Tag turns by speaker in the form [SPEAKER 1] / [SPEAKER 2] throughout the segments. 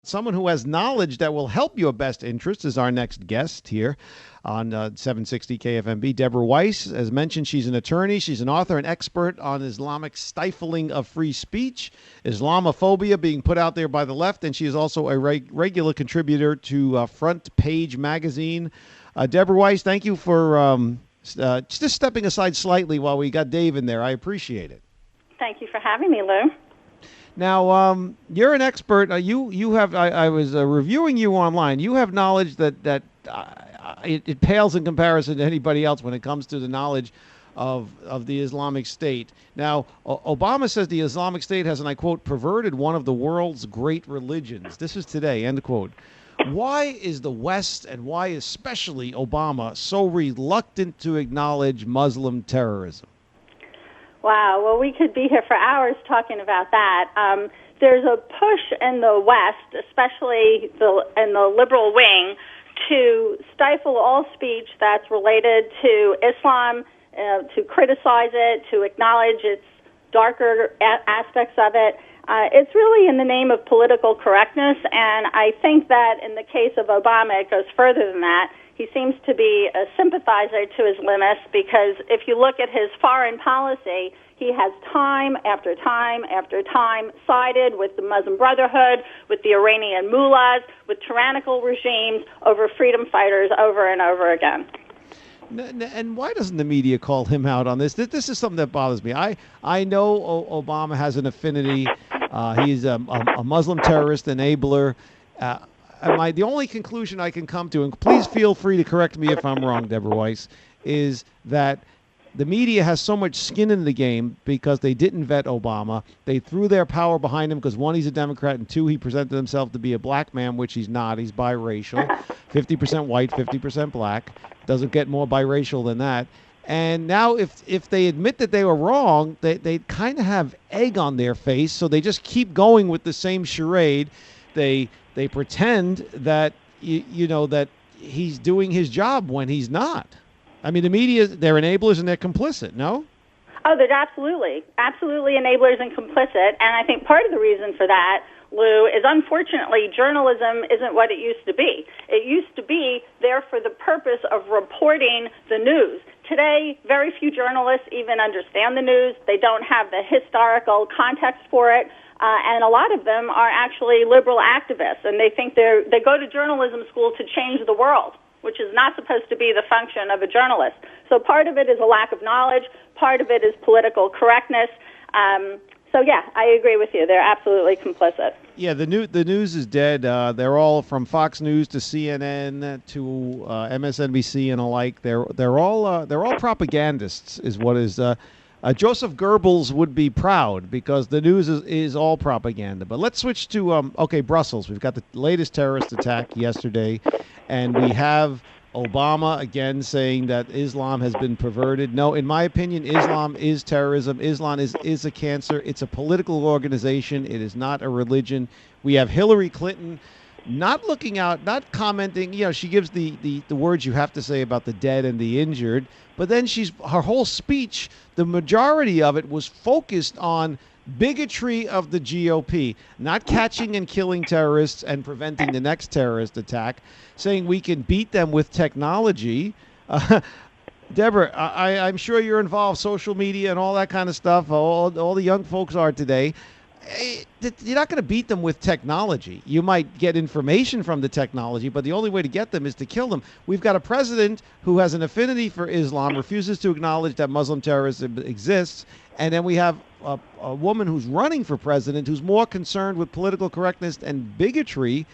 [SPEAKER 1] someone who has knowledge that will help your best interests is our next guest here on 760 KFMB. Deborah Weiss, as mentioned, she's an attorney. She's an author and expert on Islamic stifling of free speech, Islamophobia being put out there by the left, and she is also a regular contributor to Front Page magazine. Deborah Weiss, thank you for just stepping aside slightly while we got Dave in there. I appreciate it.
[SPEAKER 2] Thank you for having me, Lou.
[SPEAKER 1] Now, you're an expert. You have. I was reviewing you online. You have knowledge that it pales in comparison to anybody else when it comes to the knowledge of the Islamic State. Now, Obama says the Islamic State has, and I quote, perverted one of the world's great religions. This is today, end quote. Why is the West, and why especially Obama, so reluctant to acknowledge Muslim terrorism?
[SPEAKER 2] Wow. Well, we could be here for hours talking about that. There's a push in the West, especially in the liberal wing, to stifle all speech that's related to Islam, to criticize it, to acknowledge its darker aspects of it. It's really in the name of political correctness, and I think that in the case of Obama, it goes further than that. He seems to be a sympathizer to Islamists because if you look at his foreign policy, he has time after time after time sided with the Muslim Brotherhood, with the Iranian mullahs, with tyrannical regimes over freedom fighters over and over again.
[SPEAKER 1] And why doesn't the media call him out on this? This is something that bothers me. I know Obama has an affinity. He's a Muslim terrorist enabler. The only conclusion I can come to, and please feel free to correct me if I'm wrong, Deborah Weiss, is that the media has so much skin in the game because they didn't vet Obama. They threw their power behind him because, one, he's a Democrat, and two, he presented himself to be a black man, which he's not. He's biracial, 50% white, 50% black. Doesn't get more biracial than that. And now if they admit that they were wrong, they kind of have egg on their face, so they just keep going with the same charade. They pretend that, that he's doing his job when he's not. I mean, the media, they're enablers and they're complicit, no?
[SPEAKER 2] Oh, they're absolutely enablers and complicit. And I think part of the reason for that, Lou, is unfortunately journalism isn't what it used to be. It used to be there for the purpose of reporting the news. Today, very few journalists even understand the news. They don't have the historical context for it. And a lot of them are actually liberal activists, and they think they go to journalism school to change the world, which is not supposed to be the function of a journalist. So part of it is a lack of knowledge. Part of it is political correctness. So, yeah, I agree with you. They're absolutely complicit.
[SPEAKER 1] Yeah, the news is dead. They're all from Fox News to CNN to MSNBC and alike. They're all propagandists, is what is. Joseph Goebbels would be proud because the news is all propaganda. But let's switch to Brussels. We've got the latest terrorist attack yesterday, and we have Obama again saying that Islam has been perverted. No, in my opinion, Islam is terrorism. Islam is a cancer. It's a political organization. It is not a religion. We have Hillary Clinton not looking out, not commenting. She gives the words you have to say about the dead and the injured, but then her whole speech, the majority of it was focused on bigotry of the GOP, not catching and killing terrorists and preventing the next terrorist attack, saying we can beat them with technology. Deborah, I'm sure you're involved, social media and all that kind of stuff. All the young folks are today. You're not going to beat them with technology. You might get information from the technology, but the only way to get them is to kill them. We've got a president who has an affinity for Islam, refuses to acknowledge that Muslim terrorism exists, and then we have a woman who's running for president who's more concerned with political correctness and bigotry.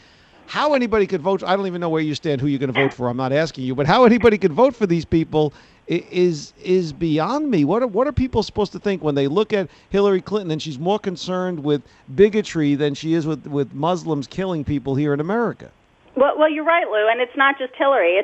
[SPEAKER 1] How anybody could vote, I don't even know where you stand, who you're going to vote for. I'm not asking you, but how anybody could vote for these people is beyond me. What are people supposed to think when they look at Hillary Clinton and she's more concerned with bigotry than she is with Muslims killing people here in America?
[SPEAKER 2] Well, you're right, Lou, and it's not just Hillary.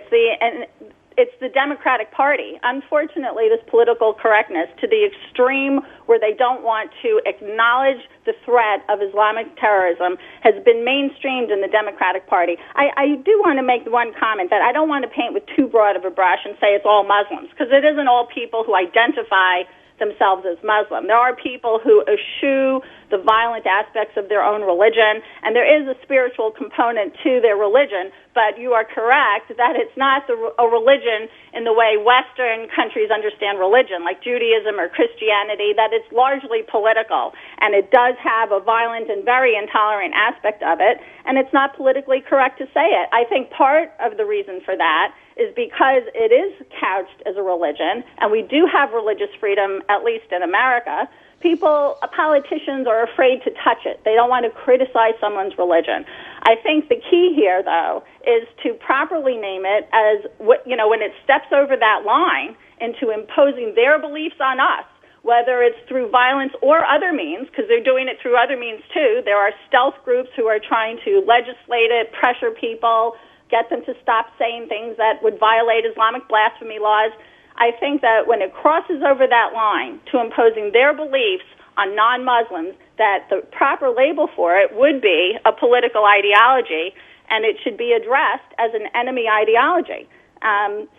[SPEAKER 2] It's the Democratic Party. Unfortunately, this political correctness to the extreme where they don't want to acknowledge the threat of Islamic terrorism has been mainstreamed in the Democratic Party. I do want to make one comment that I don't want to paint with too broad of a brush and say it's all Muslims, because it isn't all people who identify themselves as Muslim. There are people who eschew the violent aspects of their own religion, and there is a spiritual component to their religion, but you are correct that it's not a religion in the way Western countries understand religion, like Judaism or Christianity, that it's largely political, and it does have a violent and very intolerant aspect of it, and it's not politically correct to say it. I think part of the reason for that is because it is couched as a religion, and we do have religious freedom, at least in America. Politicians are afraid to touch it. They don't want to criticize someone's religion. I think the key here, though, is to properly name it as, when it steps over that line into imposing their beliefs on us, whether it's through violence or other means, because they're doing it through other means, too. There are stealth groups who are trying to legislate it, pressure people, get them to stop saying things that would violate Islamic blasphemy laws. I think that when it crosses over that line to imposing their beliefs on non-Muslims, that the proper label for it would be a political ideology, and it should be addressed as an enemy ideology.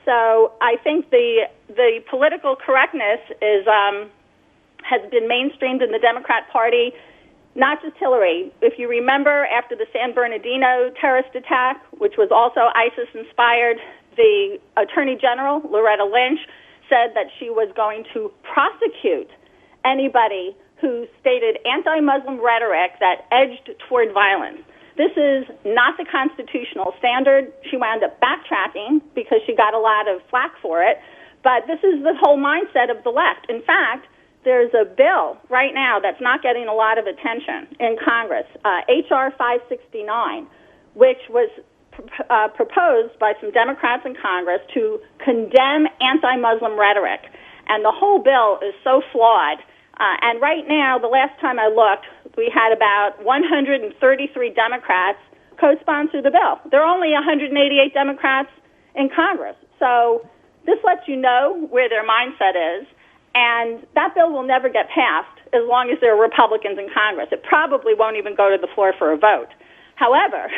[SPEAKER 2] So I think the political correctness has been mainstreamed in the Democrat Party. Not just Hillary. If you remember, after the San Bernardino terrorist attack, which was also ISIS-inspired, the Attorney General, Loretta Lynch, said that she was going to prosecute anybody who stated anti-Muslim rhetoric that edged toward violence. This is not the constitutional standard. She wound up backtracking because she got a lot of flack for it, but this is the whole mindset of the left. In fact, there's a bill right now that's not getting a lot of attention in Congress, H.R. 569, which was proposed by some Democrats in Congress to condemn anti-Muslim rhetoric. And the whole bill is so flawed. And right now, the last time I looked, we had about 133 Democrats co-sponsor the bill. There are only 188 Democrats in Congress. So this lets you know where their mindset is. And that bill will never get passed as long as there are Republicans in Congress. It probably won't even go to the floor for a vote. However,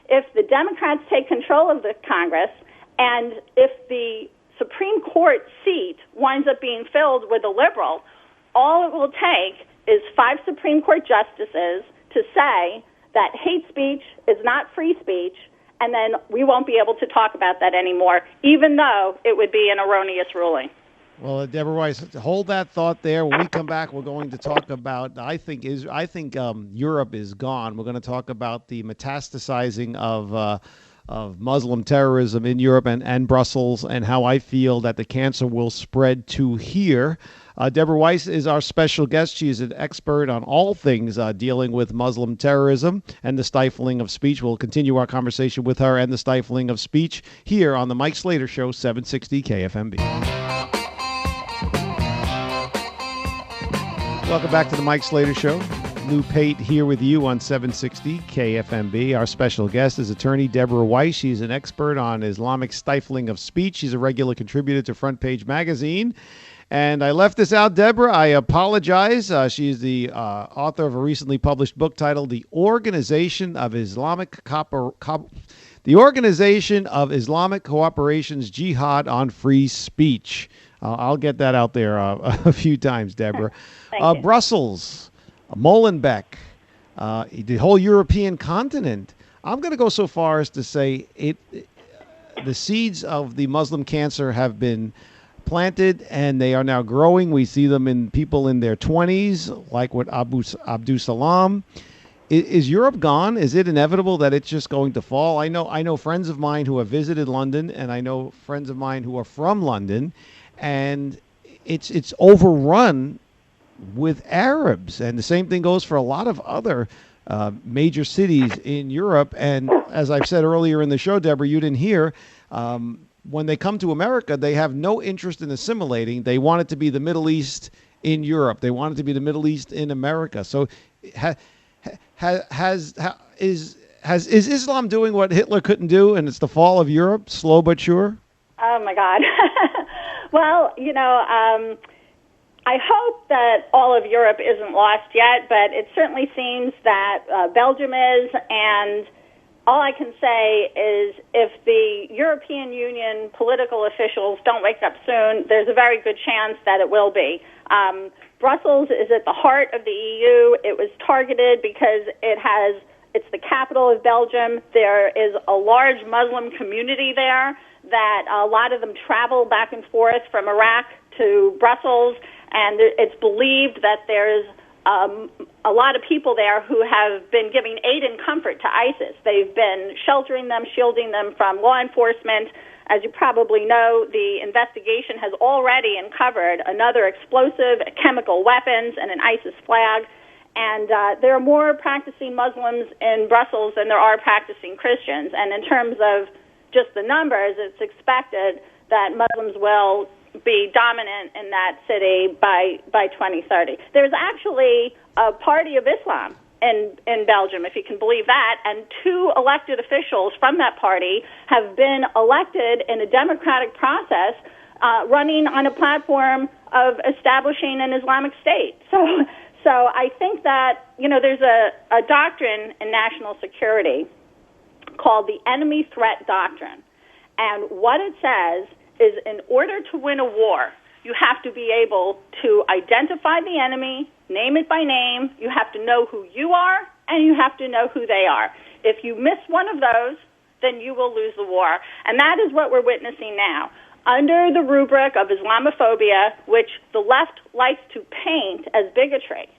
[SPEAKER 2] if the Democrats take control of the Congress and if the Supreme Court seat winds up being filled with a liberal, all it will take is 5 Supreme Court justices to say that hate speech is not free speech, and then we won't be able to talk about that anymore, even though it would be an erroneous ruling.
[SPEAKER 1] Well, Deborah Weiss, hold that thought there. When we come back, we're going to talk about, I think Europe is gone. We're going to talk about the metastasizing of Muslim terrorism in Europe and Brussels, and how I feel that the cancer will spread to here. Deborah Weiss is our special guest. She is an expert on all things dealing with Muslim terrorism and the stifling of speech. We'll continue our conversation with her and the stifling of speech here on the Mike Slater Show, 760 KFMB. Welcome back to the Mike Slater Show. Lou Pate here with you on 760 KFMB. Our special guest is attorney Deborah Weiss. She's an expert on Islamic stifling of speech. She's a regular contributor to Front Page Magazine. And I left this out, Deborah. I apologize. She's the author of a recently published book titled The Organization of Islamic Cooperation's Jihad on Free Speech. I'll get that out there a few times, Deborah. Brussels, Molenbeek, the whole European continent. I'm going to go so far as to say the seeds of the Muslim cancer have been planted, and they are now growing. We see them in people in their 20s, like with Abdus Salam. Is Europe gone? Is it inevitable that it's just going to fall? I know friends of mine who have visited London, and I know friends of mine who are from London, and it's overrun with Arabs, and the same thing goes for a lot of other major cities in Europe. And as I've said earlier in the show, Deborah, you didn't hear, when they come to America, they have no interest in assimilating. They want it to be the Middle East in Europe. They want it to be the Middle East in America. So is Islam doing what Hitler couldn't do, and it's the fall of Europe, slow but sure?
[SPEAKER 2] Oh, my God. Well, I hope that all of Europe isn't lost yet, but it certainly seems that Belgium is, and all I can say is if the European Union political officials don't wake up soon, there's a very good chance that it will be. Brussels is at the heart of the EU. It was targeted because it's the capital of Belgium. There is a large Muslim community there that a lot of them travel back and forth from Iraq to Brussels, and it's believed that there's a lot of people there who have been giving aid and comfort to ISIS. They've been sheltering them, shielding them from law enforcement. As you probably know, the investigation has already uncovered another explosive, chemical weapons, and an ISIS flag. And there are more practicing Muslims in Brussels than there are practicing Christians. And in terms of just the numbers, it's expected that Muslims will be dominant in that city by 2030. There's actually a party of Islam in Belgium, if you can believe that, and 2 elected officials from that party have been elected in a democratic process running on a platform of establishing an Islamic State. So I think that, there's a doctrine in national security called the enemy threat doctrine. And what it says is in order to win a war, you have to be able to identify the enemy, name it by name, you have to know who you are, and you have to know who they are. If you miss one of those, then you will lose the war. And that is what we're witnessing now. Under the rubric of Islamophobia, which the left likes to paint as bigotry,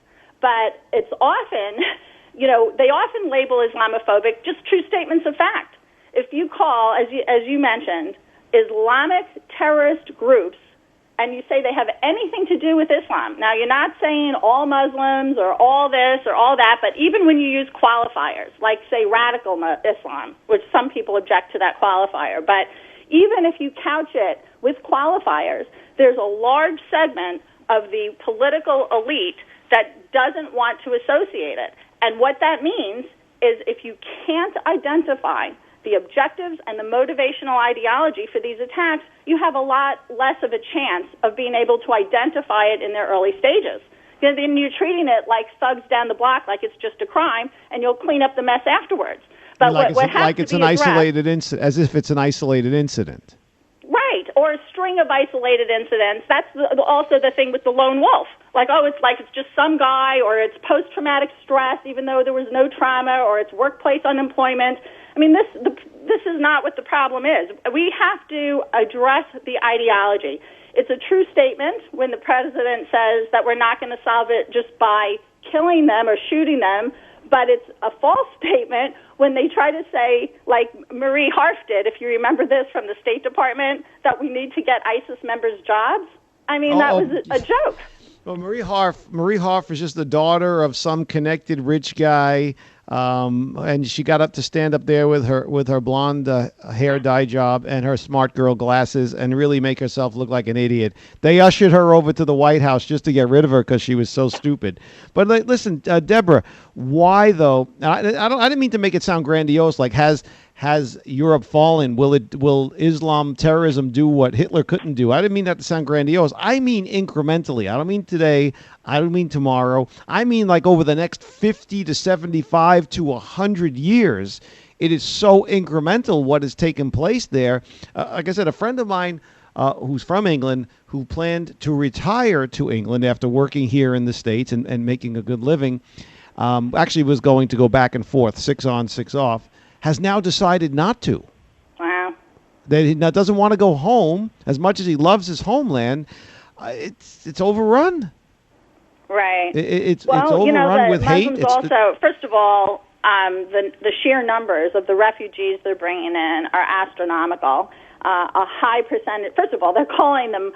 [SPEAKER 2] but it's often, they often label Islamophobic just true statements of fact. If you call, as you mentioned, Islamic terrorist groups, and you say they have anything to do with Islam. Now, you're not saying all Muslims or all this or all that, but even when you use qualifiers, like, say, radical Islam, which some people object to that qualifier, but even if you couch it with qualifiers, there's a large segment of the political elite that doesn't want to associate it. And what that means is if you can't identify the objectives and the motivational ideology for these attacks, you have a lot less of a chance of being able to identify it in their early stages. Because then you're treating it like thugs down the block, like it's just a crime, and you'll clean up the mess afterwards. But what has
[SPEAKER 1] like
[SPEAKER 2] to
[SPEAKER 1] it's
[SPEAKER 2] be
[SPEAKER 1] an isolated
[SPEAKER 2] addressed,
[SPEAKER 1] incident, as if it's an isolated incident.
[SPEAKER 2] right, or a string of isolated incidents. That's also the thing with the lone wolf. Like, it's just some guy, or it's post-traumatic stress, even though there was no trauma, or it's workplace unemployment. I mean, this is not what the problem is. We have to address the ideology. It's a true statement when the president says that we're not going to solve it just by killing them or shooting them, but it's a false statement when they try to say, like Marie Harf did, if you remember this from the State Department, that we need to get ISIS members jobs. I mean, that was a joke.
[SPEAKER 1] Well, Marie Harf is just the daughter of some connected rich guy, and she got up to stand up there with her blonde hair dye job and her smart girl glasses and really make herself look like an idiot. They ushered her over to the White House just to get rid of her because she was so stupid. But listen, Deborah, why though? I didn't mean to make it sound grandiose. Like has Europe fallen? Will Islam terrorism do what Hitler couldn't do? I didn't mean that to sound grandiose. I mean incrementally. I don't mean today. I don't mean tomorrow. I mean like over the next 50 to 75 to 100 years. It is so incremental what has taken place there. Like I said, a friend of mine who's from England, who planned to retire to England after working here in the States and making a good living, actually was going to go back and forth, 6 on, 6 off, has now decided not to.
[SPEAKER 2] Wow.
[SPEAKER 1] That he now doesn't want to go home as much as he loves his homeland. It's overrun.
[SPEAKER 2] Right.
[SPEAKER 1] It's overrun with hate.
[SPEAKER 2] Muslims also, first of all, the sheer numbers of the refugees they're bringing in are astronomical. A high percentage. First of all, they're calling them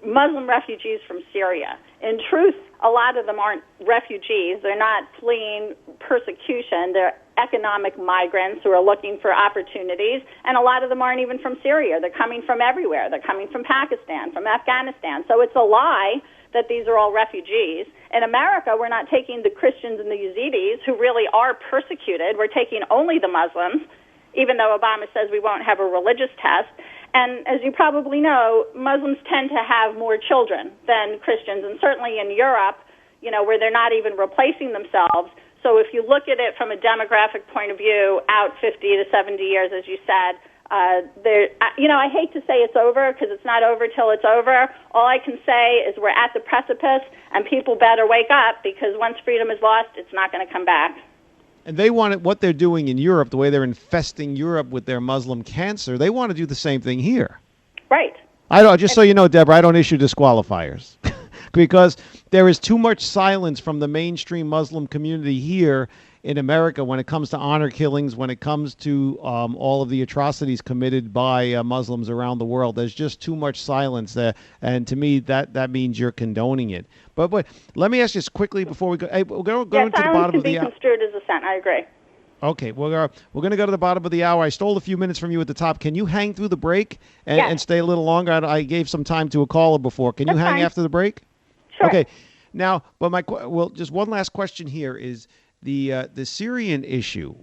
[SPEAKER 2] Muslim refugees from Syria. In truth, a lot of them aren't refugees. They're not fleeing persecution. They're economic migrants who are looking for opportunities, and a lot of them aren't even from Syria. They're coming from everywhere. They're coming from Pakistan, from Afghanistan. So it's a lie that these are all refugees. In America, we're not taking the Christians and the Yazidis, who really are persecuted. We're taking only the Muslims, even though Obama says we won't have a religious test. And as you probably know, Muslims tend to have more children than Christians, and certainly in Europe, where they're not even replacing themselves. So if you look at it from a demographic point of view, out 50 to 70 years, as you said, I hate to say it's over because it's not over till it's over. All I can say is we're at the precipice, and people better wake up because once freedom is lost, it's not going to come back.
[SPEAKER 1] And they want it, what they're doing in Europe, the way they're infesting Europe with their Muslim cancer, they want to do the same thing here.
[SPEAKER 2] Right.
[SPEAKER 1] So you know, Deborah, I don't issue disqualifiers because there is too much silence from the mainstream Muslim community here in America when it comes to honor killings, when it comes to all of the atrocities committed by Muslims around the world. There's just too much silence there, and to me, that means you're condoning it. But let me ask you this quickly before we go. Hey, we're going to the bottom of the hour.
[SPEAKER 2] Silence can be construed as assent. I agree.
[SPEAKER 1] Okay, we're going to go to the bottom of the hour. I stole a few minutes from you at the top. Can you hang through the break and stay a little longer? I gave some time to a caller before. Can you hang after the break?
[SPEAKER 2] Sure.
[SPEAKER 1] Okay. Now, but just one last question here is the Syrian issue.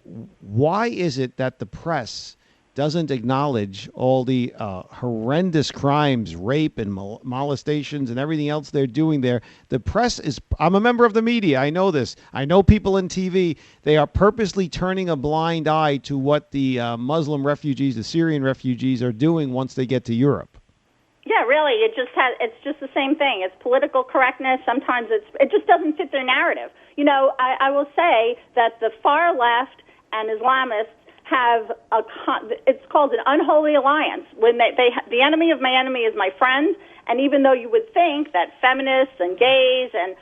[SPEAKER 1] Why is it that the press doesn't acknowledge all the horrendous crimes, rape and molestations and everything else they're doing there? The press is, I'm a member of the media, I know this. I know people in TV, they are purposely turning a blind eye to what the Muslim refugees, the Syrian refugees are doing once they get to Europe.
[SPEAKER 2] Yeah, really, it's just the same thing. It's political correctness. Sometimes it just doesn't fit their narrative. You know, I will say that the far left and Islamists have it's called an unholy alliance. When the enemy of my enemy is my friend, and even though you would think that feminists and gays and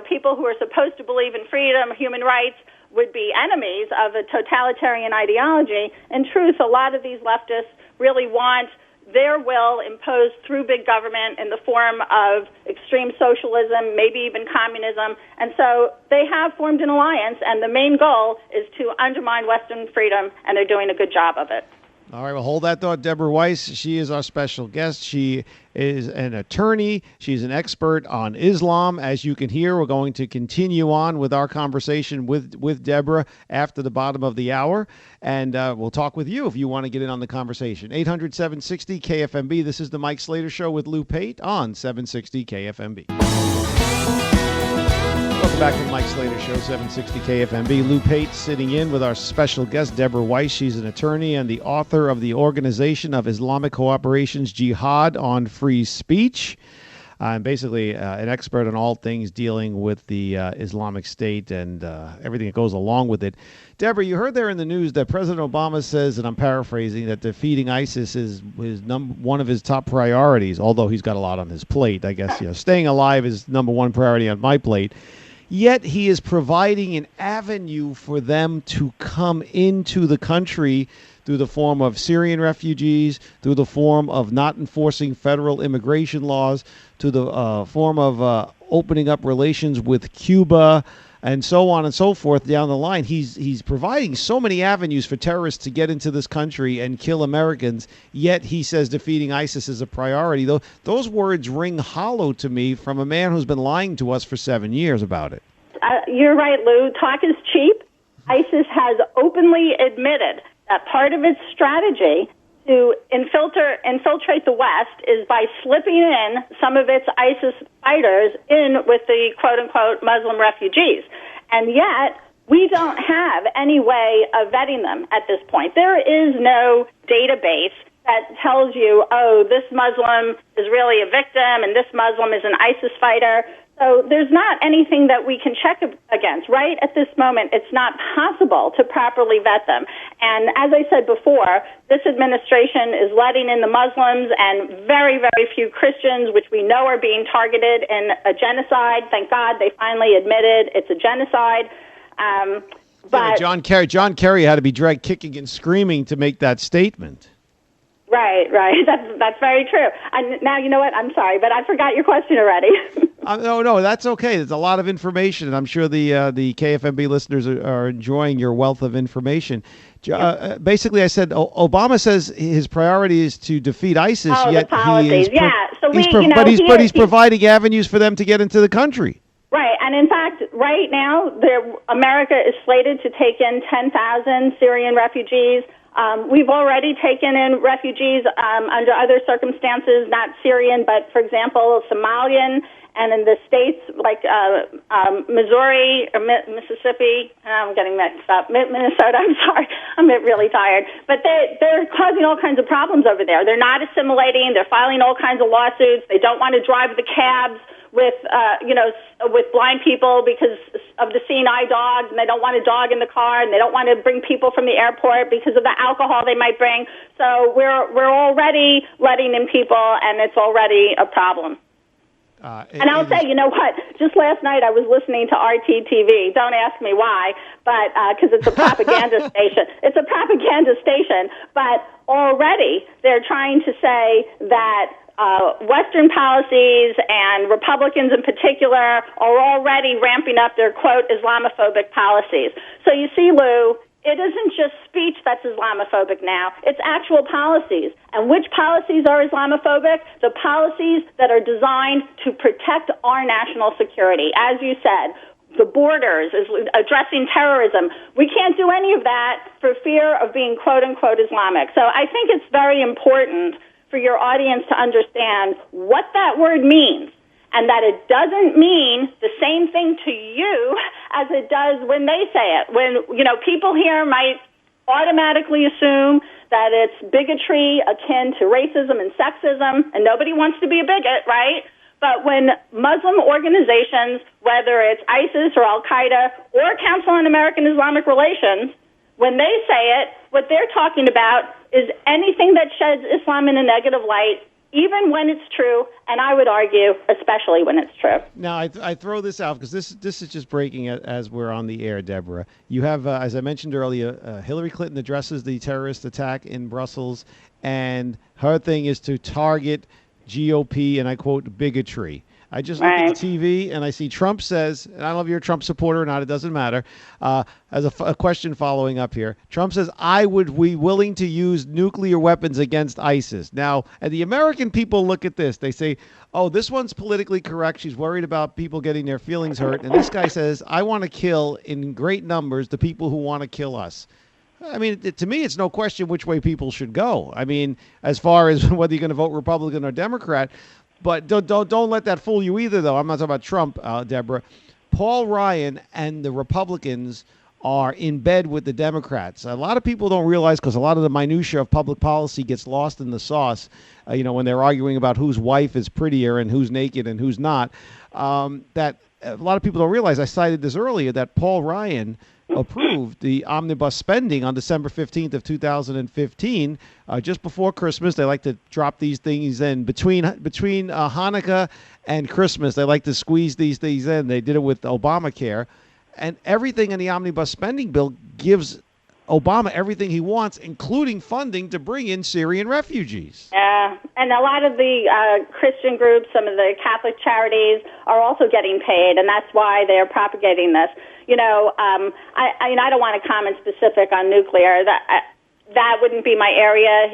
[SPEAKER 2] people who are supposed to believe in freedom, human rights would be enemies of a totalitarian ideology, in truth, a lot of these leftists really want their will imposed through big government in the form of extreme socialism, maybe even communism. And so they have formed an alliance, and the main goal is to undermine Western freedom, and they're doing a good job of it.
[SPEAKER 1] All right, well, hold that thought. Deborah Weiss, she is our special guest. She is an attorney. She's an expert on Islam. As you can hear, we're going to continue on with our conversation with Deborah after the bottom of the hour. And we'll talk with you if you want to get in on the conversation. 800-760-KFMB. This is the Mike Slater Show with Lou Pate on 760 KFMB. Welcome back to the Mike Slater Show, 760 KFMB. Lou Pate sitting in with our special guest, Deborah Weiss. She's an attorney and the author of the Organization of Islamic Cooperation's Jihad on Free Speech. I'm basically an expert on all things dealing with the Islamic State and everything that goes along with it. Deborah, you heard there in the news that President Obama says, and I'm paraphrasing, that defeating ISIS is one of his top priorities, although he's got a lot on his plate. I guess staying alive is number one priority on my plate. Yet he is providing an avenue for them to come into the country through the form of Syrian refugees, through the form of not enforcing federal immigration laws, to the form of opening up relations with Cuba, and so on and so forth down the line. He's providing so many avenues for terrorists to get into this country and kill Americans, yet he says defeating ISIS is a priority. Those words ring hollow to me from a man who's been lying to us for 7 years about it.
[SPEAKER 2] You're right, Lou. Talk is cheap. ISIS has openly admitted that part of its strategy to infiltrate the West is by slipping in some of its ISIS fighters in with the quote-unquote Muslim refugees. And yet, we don't have any way of vetting them at this point. There is no database that tells you, oh, this Muslim is really a victim and this Muslim is an ISIS fighter. So there's not anything that we can check against. Right at this moment, it's not possible to properly vet them. And as I said before, this administration is letting in the Muslims and very, very few Christians, which we know are being targeted in a genocide. Thank God they finally admitted it's a genocide. But
[SPEAKER 1] John Kerry had to be dragged kicking and screaming to make that statement.
[SPEAKER 2] Right. That's very true. Now, you know what? I'm sorry, but I forgot your question already.
[SPEAKER 1] No, that's okay. There's a lot of information, and I'm sure the KFMB listeners are enjoying your wealth of information. Basically, I said Obama says his priority is to defeat ISIS,
[SPEAKER 2] yet
[SPEAKER 1] the policies.
[SPEAKER 2] He's
[SPEAKER 1] providing avenues for them to get into the country.
[SPEAKER 2] Right, and in fact, right now, America is slated to take in 10,000 Syrian refugees. We've already taken in refugees under other circumstances, not Syrian, but, for example, Somalian, and in the states like Missouri or Mississippi. I'm getting mixed up. Minnesota, I'm sorry. I'm really tired. But they're causing all kinds of problems over there. They're not assimilating. They're filing all kinds of lawsuits. They don't want to drive the cabs with blind people because of the seeing eye dogs, and they don't want a dog in the car, and they don't want to bring people from the airport because of the alcohol they might bring. So we're already letting in people, and it's already a problem. And I'll say, you know what? Just last night I was listening to RTTV. Don't ask me why, but because it's a propaganda station. It's a propaganda station, but already they're trying to say that Western policies and Republicans in particular are already ramping up their, quote, Islamophobic policies. So you see, Lou, it isn't just speech that's Islamophobic now. It's actual policies. And which policies are Islamophobic? The policies that are designed to protect our national security. As you said, the borders, is addressing terrorism. We can't do any of that for fear of being, quote, unquote, Islamic. So I think it's very important for your audience to understand what that word means, and that it doesn't mean the same thing to you as it does when they say it. When, people here might automatically assume that it's bigotry akin to racism and sexism, and nobody wants to be a bigot, right? But when Muslim organizations, whether it's ISIS or Al-Qaeda or Council on American Islamic Relations, when they say it, what they're talking about is anything that sheds Islam in a negative light, even when it's true, and I would argue, especially when it's true.
[SPEAKER 1] Now, I throw this out because this is just breaking as we're on the air, Deborah. You have, as I mentioned earlier, Hillary Clinton addresses the terrorist attack in Brussels, and her thing is to target GOP, and I quote, bigotry. I just look at the TV and I see Trump says, and I don't know if you're a Trump supporter or not, it doesn't matter. As a question following up here, Trump says, I would be willing to use nuclear weapons against ISIS. Now, and the American people look at this. They say, oh, this one's politically correct. She's worried about people getting their feelings hurt. And this guy says, I want to kill in great numbers the people who want to kill us. I mean, to me, it's no question which way people should go. I mean, as far as whether you're going to vote Republican or Democrat. But don't let that fool you either, though. I'm not talking about Trump, Deborah. Paul Ryan and the Republicans are in bed with the Democrats. A lot of people don't realize, because a lot of the minutia of public policy gets lost in the sauce, when they're arguing about whose wife is prettier and who's naked and who's not, that a lot of people don't realize, I cited this earlier, that Paul Ryan approved the omnibus spending on December 15th of 2015, just before Christmas. They like to drop these things in between Hanukkah and Christmas. They like to squeeze these things in. They did it with Obamacare, and everything in the omnibus spending bill gives Obama everything he wants, including funding to bring in Syrian refugees. Yeah,
[SPEAKER 2] and a lot of the Christian groups, some of the Catholic charities are also getting paid, and that's why they're propagating this. I don't want to comment specific on nuclear. That wouldn't be my area.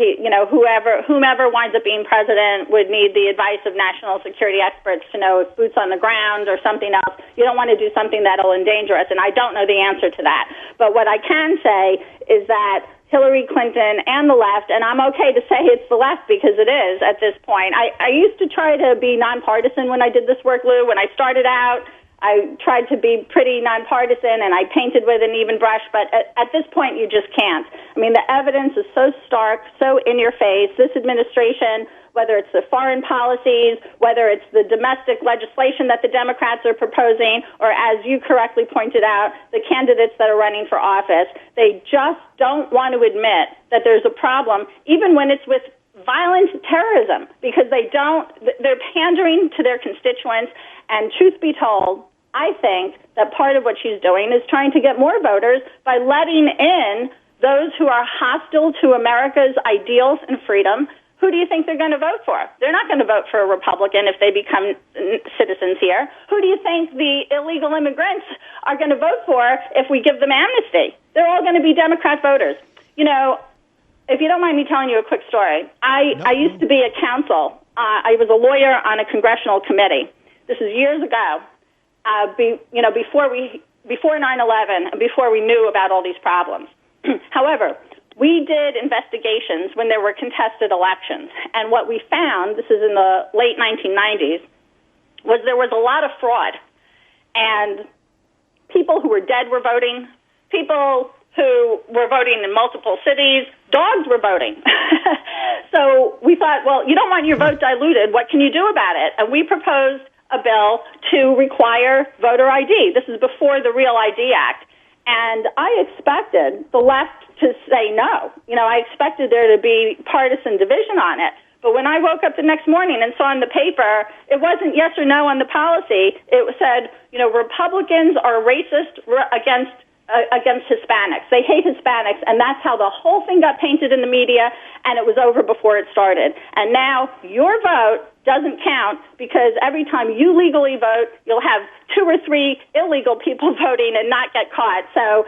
[SPEAKER 2] Whomever winds up being president would need the advice of national security experts to know if boots on the ground or something else. You don't want to do something that'll endanger us, and I don't know the answer to that. But what I can say is that Hillary Clinton and the left, and I'm okay to say it's the left because it is at this point. I used to try to be nonpartisan when I did this work, Lou. When I started out, I tried to be pretty nonpartisan, and I painted with an even brush, but at this point, you just can't. I mean, the evidence is so stark, so in your face. This administration, whether it's the foreign policies, whether it's the domestic legislation that the Democrats are proposing, or as you correctly pointed out, the candidates that are running for office, they just don't want to admit that there's a problem, even when it's with violent terrorism, because they're pandering to their constituents. And truth be told, I think that part of what she's doing is trying to get more voters by letting in those who are hostile to America's ideals and freedom. Who do you think they're going to vote for? They're not going to vote for a Republican if they become citizens here. Who do you think the illegal immigrants are going to vote for if we give them amnesty? They're all going to be Democrat voters. If you don't mind me telling you a quick story, I used to be a counsel. I was a lawyer on a congressional committee. This is years ago. before 9/11 and before we knew about all these problems. However, we did investigations when there were contested elections, and what we found, this is in the late 1990s, was there was a lot of fraud, and people who were dead were voting, people who were voting in multiple cities, dogs were voting. So we thought, well, you don't want your vote diluted. What can you do about it? And we proposed a bill to require voter ID. This is before the Real ID Act. And I expected the left to say no. I expected there to be partisan division on it. But when I woke up the next morning and saw in the paper, it wasn't yes or no on the policy. It said, Republicans are racist against Hispanics. They hate Hispanics, and that's how the whole thing got painted in the media, and it was over before it started. And now your vote doesn't count because every time you legally vote, you'll have 2 or 3 illegal people voting and not get caught. So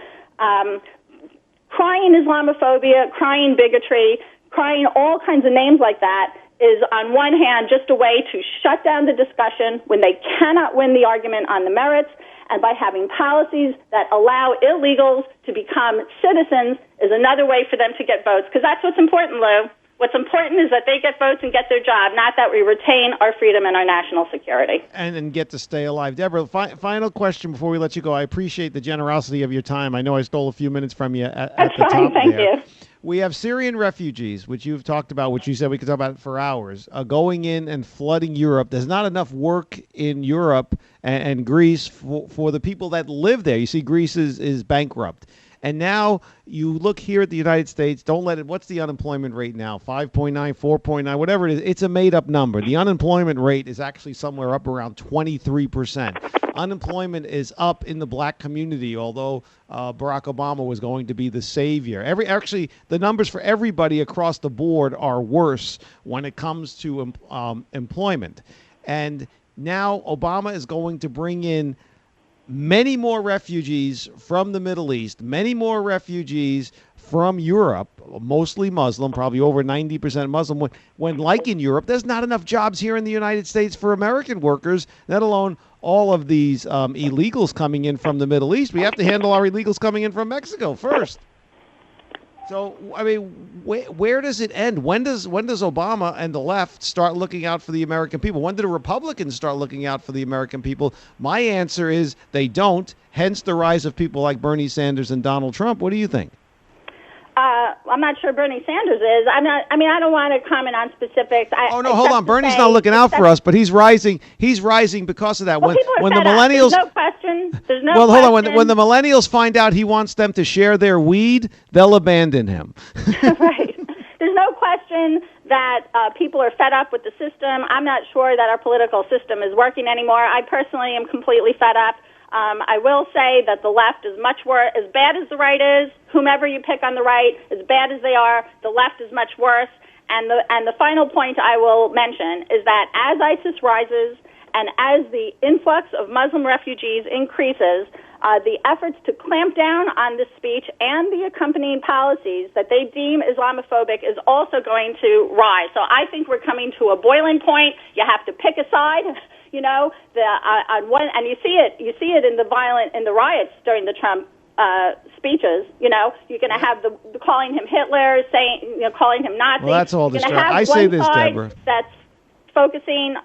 [SPEAKER 2] crying Islamophobia, crying bigotry, crying all kinds of names like that is, on one hand, just a way to shut down the discussion when they cannot win the argument on the merits, and by having policies that allow illegals to become citizens is another way for them to get votes. Because that's what's important, Lou. What's important is that they get votes and get their job, not that we retain our freedom and our national security.
[SPEAKER 1] And get to stay alive. Deborah, final question before we let you go. I appreciate the generosity of your time. I know I stole a few minutes from you at the top
[SPEAKER 2] Thank
[SPEAKER 1] there.
[SPEAKER 2] you.
[SPEAKER 1] We have Syrian refugees, which you've talked about, which you said we could talk about for hours, going in and flooding Europe. There's not enough work in Europe and Greece for the people that live there. You see, Greece is bankrupt. And now you look here at the United States, what's the unemployment rate now? 5.9, 4.9, whatever it is. It's a made-up number. The unemployment rate is actually somewhere up around 23%. Unemployment is up in the black community, although Barack Obama was going to be the savior. Actually, the numbers for everybody across the board are worse when it comes to employment. And now Obama is going to bring in many more refugees from the Middle East, many more refugees from Europe, mostly Muslim, probably over 90% Muslim, when like in Europe, there's not enough jobs here in the United States for American workers, let alone all of these illegals coming in from the Middle East. We have to handle our illegals coming in from Mexico first. So, I mean, where does it end? When does Obama and the left start looking out for the American people? When do the Republicans start looking out for the American people? My answer is they don't, hence the rise of people like Bernie Sanders and Donald Trump. What do you think?
[SPEAKER 2] I'm not sure Bernie Sanders is. I don't want to comment on specifics.
[SPEAKER 1] Hold on. Bernie's not looking out for us, but he's rising. He's rising because of that.
[SPEAKER 2] Well, when the millennials, there's no question.
[SPEAKER 1] Hold on. When the millennials find out he wants them to share their weed, they'll abandon him.
[SPEAKER 2] Right. There's no question that people are fed up with the system. I'm not sure that our political system is working anymore. I personally am completely fed up. I will say that the left is much worse. As bad as the right is, whomever you pick on the right, as bad as they are, the left is much worse. And the final point I will mention is that as ISIS rises and as the influx of Muslim refugees increases, the efforts to clamp down on this speech and the accompanying policies that they deem Islamophobic is also going to rise. So I think we're coming to a boiling point. You have to pick a side. On one, and you see it in the riots during the Trump speeches. You're going to have the calling him Hitler, calling him Nazi.
[SPEAKER 1] Well, that's all distracting. I say this, Deborah.
[SPEAKER 2] That's focusing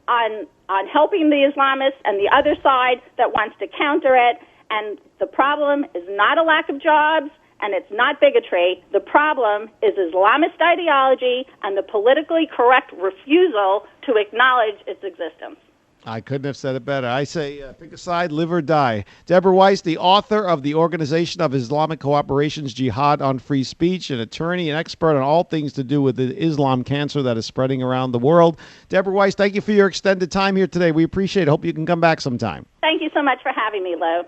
[SPEAKER 2] on helping the Islamists, and the other side that wants to counter it. And the problem is not a lack of jobs, and it's not bigotry. The problem is Islamist ideology and the politically correct refusal to acknowledge its existence.
[SPEAKER 1] I couldn't have said it better. I say pick a side, live or die. Deborah Weiss, the author of the Organization of Islamic Cooperation's Jihad on Free Speech, an attorney, an expert on all things to do with the Islam cancer that is spreading around the world. Deborah Weiss, thank you for your extended time here today. We appreciate it. Hope you can come back sometime.
[SPEAKER 2] Thank you so much for having me, Lou.